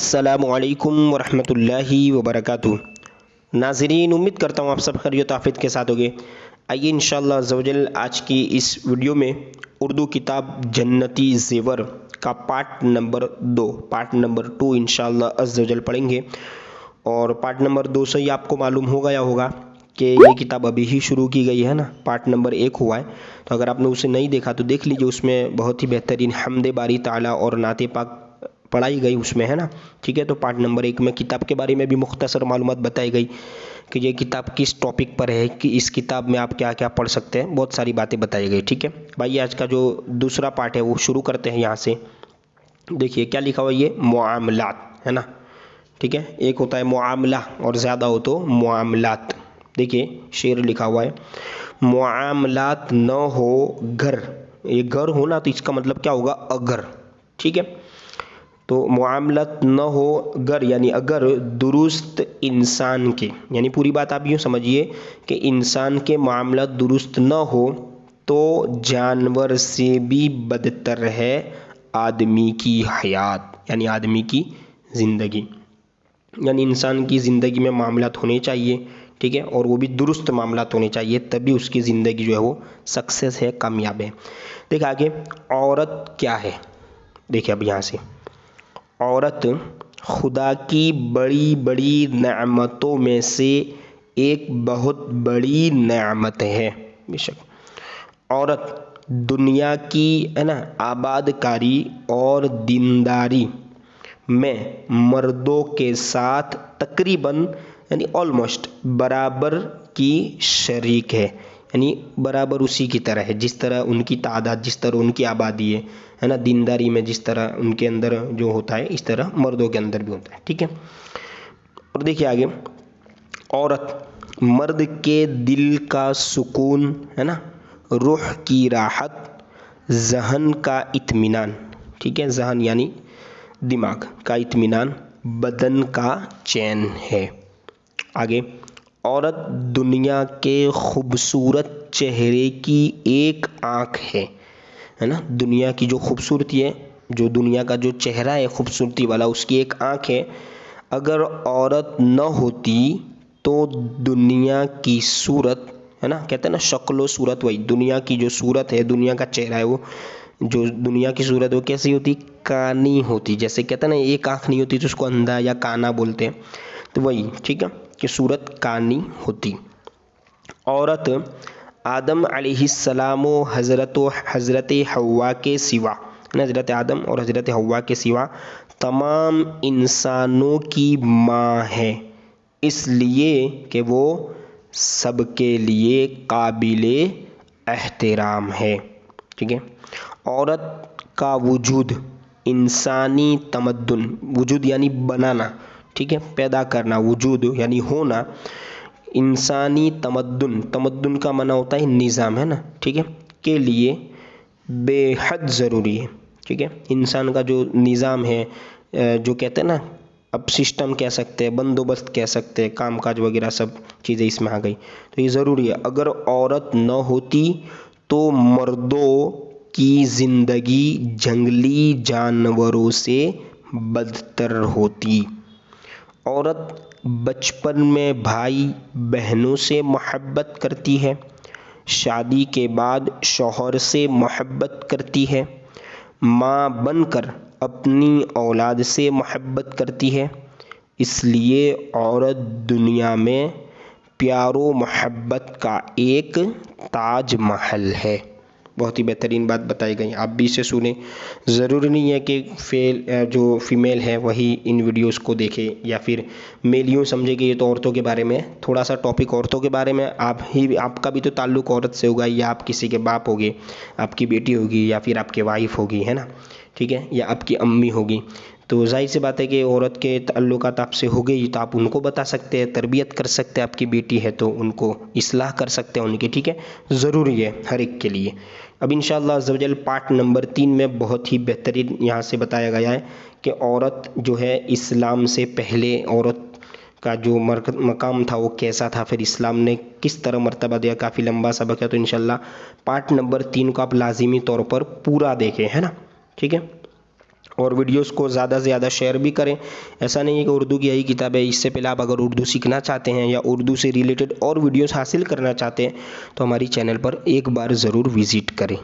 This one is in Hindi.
अस्सलामुअलैकुम वरहमतुल्लाहि वबरकातुहू। नाज़रीन, उम्मीद करता हूँ आप सब खैरियत आफियत के साथ होंगे। आइए इंशाअल्लाह अज़्ज़वजल आज की इस वीडियो में उर्दू किताब जन्नती ज़ेवर का पार्ट नंबर 2 इंशाअल्लाह अज़्ज़वजल पढ़ेंगे। और पार्ट नंबर 2 से ही आपको मालूम हो गया होगा कि ये किताब अभी ही शुरू की गई है ना। पार्ट नंबर 1 हुआ है, तो अगर आपने उसे नहीं देखा तो देख लीजिए। उसमें बहुत ही बेहतरीन हम्दे बारी ताला और नाते पाक पढ़ाई गई उसमें, है ना। ठीक है, तो पार्ट नंबर 1 में किताब के बारे में भी मुख्तसर मालूमात बताई गई कि ये किताब किस टॉपिक पर है, कि इस किताब में आप क्या क्या पढ़ सकते हैं, बहुत सारी बातें बताई गई। ठीक है भाई, आज का जो दूसरा पार्ट है वो शुरू करते हैं यहाँ से। देखिए क्या लिखा हुआ, ये मुआमलात है ना। ठीक है, एक होता है मुआमला और ज़्यादा हो तो मुआमलात। देखिए शेर लिखा हुआ है, मुआमलात न हो घर। ये घर हो ना, तो इसका मतलब क्या होगा, अगर। ठीक है, तो मुआमलत न हो गर यानी अगर दुरुस्त इंसान के, यानी पूरी बात आप यूँ समझिए कि इंसान के मामला दुरुस्त न हो तो जानवर से भी बदतर है आदमी की हयात, यानी आदमी की ज़िंदगी। यानी इंसान की ज़िंदगी में मामलात होने चाहिए, ठीक है, और वो भी दुरुस्त मामलात होने चाहिए, तभी उसकी ज़िंदगी जो है वो सक्सेस है, कामयाब है। देखिए आगे औरत क्या है। देखिए अब यहाँ से, औरत खुदा की बड़ी बड़ी नेमतों में से एक बहुत बड़ी नेमत है। बेशक औरत दुनिया की, है ना, आबादकारी और दीनदारी में मर्दों के साथ तकरीबन यानी ऑलमोस्ट बराबर की शरीक है। यानी बराबर उसी की तरह है, जिस तरह उनकी तादाद, जिस तरह उनकी आबादी है ना, दीनदारी में जिस तरह उनके अंदर जो होता है, इस तरह मर्दों के अंदर भी होता है। ठीक है, और देखिए आगे, औरत मर्द के दिल का सुकून, है ना, रूह की राहत, जहन का इत्मीनान। ठीक है, जहन यानी दिमाग का इत्मीनान, बदन का चैन है। आगे, औरत दुनिया के खूबसूरत चेहरे की एक आँख है ना। दुनिया की जो खूबसूरती है, जो दुनिया का जो चेहरा है खूबसूरती वाला, उसकी एक आँख है। अगर औरत न होती तो दुनिया की सूरत, है ना, कहते हैं ना शक्लो सूरत, वही दुनिया की जो सूरत है, दुनिया का चेहरा है, वो जो दुनिया की सूरत वो कैसी होती, कानी होती। जैसे कहते हैं ना एक आँख नहीं होती तो उसको अंधा या काना बोलते हैं, तो वही, ठीक है, कि सूरत कानी होती। औरत आदम अलैहिस्सलाम हज़रत हव्वा के सिवा, हज़रत आदम और हज़रत हव्वा के सिवा तमाम इंसानों की माँ है, इसलिए कि वो सबके लिए काबिले एहतराम है। ठीक है, औरत का वजूद इंसानी तमद्दुन, वजूद यानी बनाना, ठीक है, पैदा करना, वजूद यानी होना, इंसानी तमद्दुन, तमद्दुन का माना होता है निज़ाम, है ना, ठीक है, के लिए बेहद ज़रूरी है। ठीक है, इंसान का जो निज़ाम है, जो कहते हैं ना, अब सिस्टम कह सकते हैं, बंदोबस्त कह सकते हैं, कामकाज वगैरह सब चीज़ें इसमें आ गई, तो ये ज़रूरी है। अगर औरत न होती तो मर्दों की ज़िंदगी जंगली जानवरों से बदतर होती। औरत बचपन में भाई बहनों से मोहब्बत करती है, शादी के बाद शौहर से मोहब्बत करती है, माँ बनकर अपनी औलाद से मोहब्बत करती है। इसलिए औरत दुनिया में प्यारो मोहब्बत का एक ताज महल है। बहुत ही बेहतरीन बात बताई गई, आप भी इसे सुने। ज़रूरी नहीं है कि जो फीमेल है वही इन वीडियोस को देखे, या फिर मेल यूँ समझे कि ये तो औरतों के बारे में, थोड़ा सा टॉपिक औरतों के बारे में। आपका भी तो ताल्लुक़ औरत से होगा, या आप किसी के बाप होगे, आपकी बेटी होगी, या फिर आपके वाइफ होगी, है ना, ठीक है, या आपकी अम्मी होगी। तो जाहिर सी बात है कि औरत के ताल्लुकात आपसे हो गई तो आप उनको बता सकते हैं, तरबियत कर सकते हैं। आपकी बेटी है तो उनको इस्लाह कर सकते हैं उनकी। ठीक है, ज़रूरी है हर एक के लिए। अब इंशाअल्लाह अज़्ज़वजल पार्ट नंबर 3 में बहुत ही बेहतरीन यहाँ से बताया गया है कि औरत जो है इस्लाम से पहले औरत का जो मकाम था वो कैसा था, फिर इस्लाम ने किस तरह मर्तबा दिया। काफ़ी लंबा सबक है, तो इंशाअल्लाह पार्ट नंबर 3 को आप लाजिमी तौर पर पूरा देखें, है ना। ठीक है, और वीडियोस को ज़्यादा से ज़्यादा शेयर भी करें। ऐसा नहीं है कि उर्दू की यही किताब है, इससे पहले आप अगर उर्दू सीखना चाहते हैं या उर्दू से रिलेटेड और वीडियोस हासिल करना चाहते हैं तो हमारी चैनल पर एक बार ज़रूर विज़िट करें।